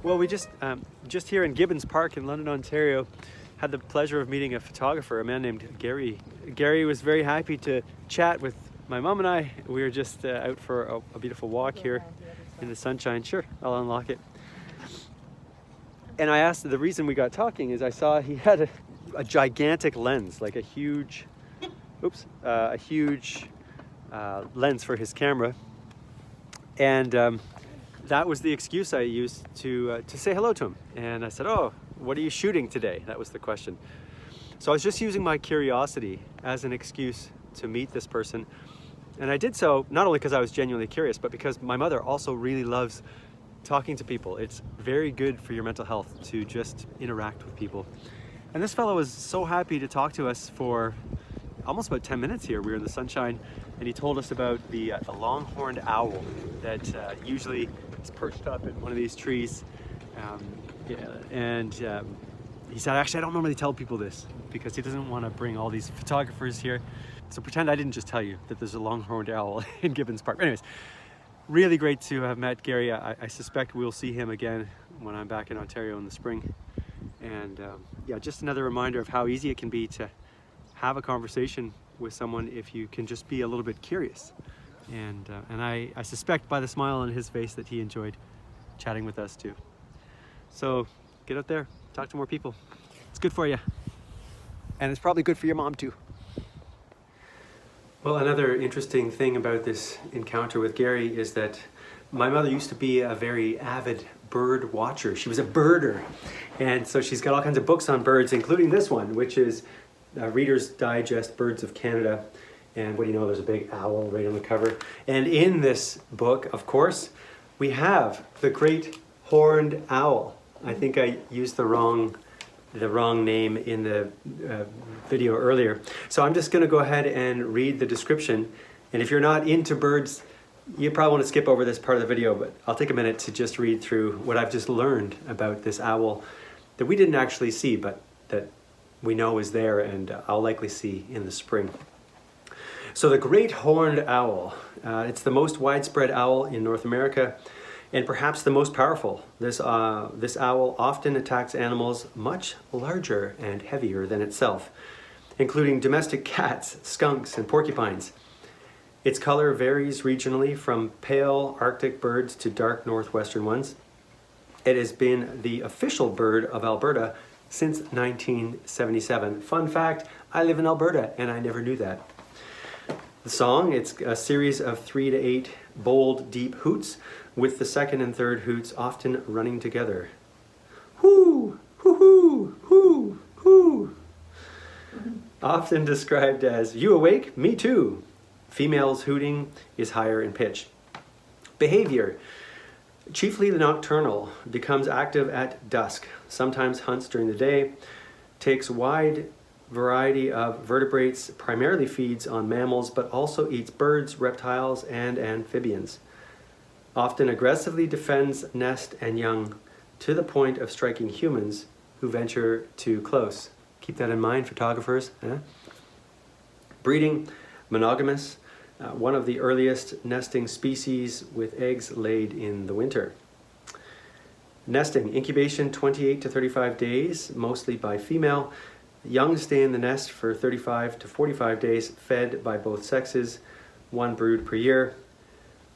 Well, we just here in Gibbons Park in London, Ontario, had the pleasure of meeting a photographer, a man named Gary. Gary was very happy to chat with my mom and I. We were just out for a beautiful walk here in the sunshine. Sure, I'll unlock it. And I asked, the reason we got talking is I saw he had a gigantic lens, like a huge lens for his camera. And that was the excuse I used to say hello to him. And I said, "Oh, what are you shooting today?" That was the question. So I was just using my curiosity as an excuse to meet this person. And I did so not only because I was genuinely curious, but because my mother also really loves talking to people. It's very good for your mental health to just interact with people. And this fellow was so happy to talk to us for almost about 10 minutes here. We were in the sunshine, and he told us about the longhorned owl that usually is perched up in one of these trees. He said, actually, I don't normally tell people this because he doesn't want to bring all these photographers here. So pretend I didn't just tell you that there's a longhorned owl in Gibbons Park. Anyways, really great to have met Gary. I suspect we'll see him again when I'm back in Ontario in the spring. And yeah, just another reminder of how easy it can be to have a conversation with someone if you can just be a little bit curious. And I suspect by the smile on his face that he enjoyed chatting with us too. So get out there, talk to more people. It's good for you. And it's probably good for your mom too. Well, another interesting thing about this encounter with Gary is that my mother used to be a very avid bird watcher. She was a birder. And so she's got all kinds of books on birds, including this one, which is Reader's Digest Birds of Canada. And what do you know, there's a big owl right on the cover. And in this book, of course, we have the great horned owl. I think I used the wrong name in the video earlier. So I'm just going to go ahead and read the description. And if you're not into birds, you probably want to skip over this part of the video, but I'll take a minute to just read through what I've just learned about this owl that we didn't actually see, but that we know is there and I'll likely see in the spring. So the great horned owl, it's the most widespread owl in North America and perhaps the most powerful. This owl often attacks animals much larger and heavier than itself, including domestic cats, skunks, and porcupines. Its color varies regionally from pale Arctic birds to dark northwestern ones. It has been the official bird of Alberta since 1977. Fun fact, I live in Alberta and I never knew that. The song, it's a series of 3 to 8 bold, deep hoots, with the second and third hoots often running together. Hoo, hoo, hoo, hoo, hoo. Often described as, "You awake? Me too." Females' hooting is higher in pitch. Behavior, chiefly nocturnal, becomes active at dusk, sometimes hunts during the day, takes wide variety of vertebrates, primarily feeds on mammals, but also eats birds, reptiles, and amphibians. Often aggressively defends nest and young to the point of striking humans who venture too close. Keep that in mind, photographers. Breeding, monogamous, one of the earliest nesting species with eggs laid in the winter. Nesting, incubation 28 to 35 days, mostly by female. Young stay in the nest for 35 to 45 days, fed by both sexes, one brood per year.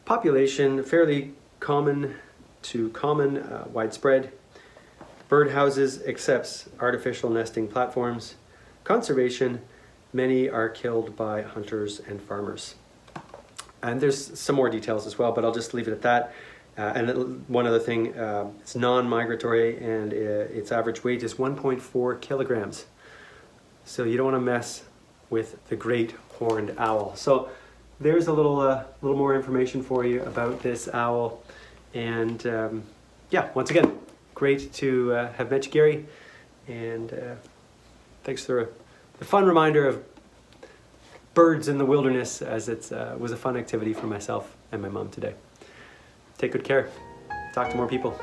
Population, fairly common to widespread. Birdhouses accepts artificial nesting platforms. Conservation, many are killed by hunters and farmers. And there's some more details as well, but I'll just leave it at that. And one other thing, it's non-migratory and its average weight is 1.4 kilograms. So you don't want to mess with the great horned owl. So there's a little more information for you about this owl. And yeah, once again, great to have met you, Gary. And thanks for the fun reminder of birds in the wilderness, as it was a fun activity for myself and my mom today. Take good care. Talk to more people.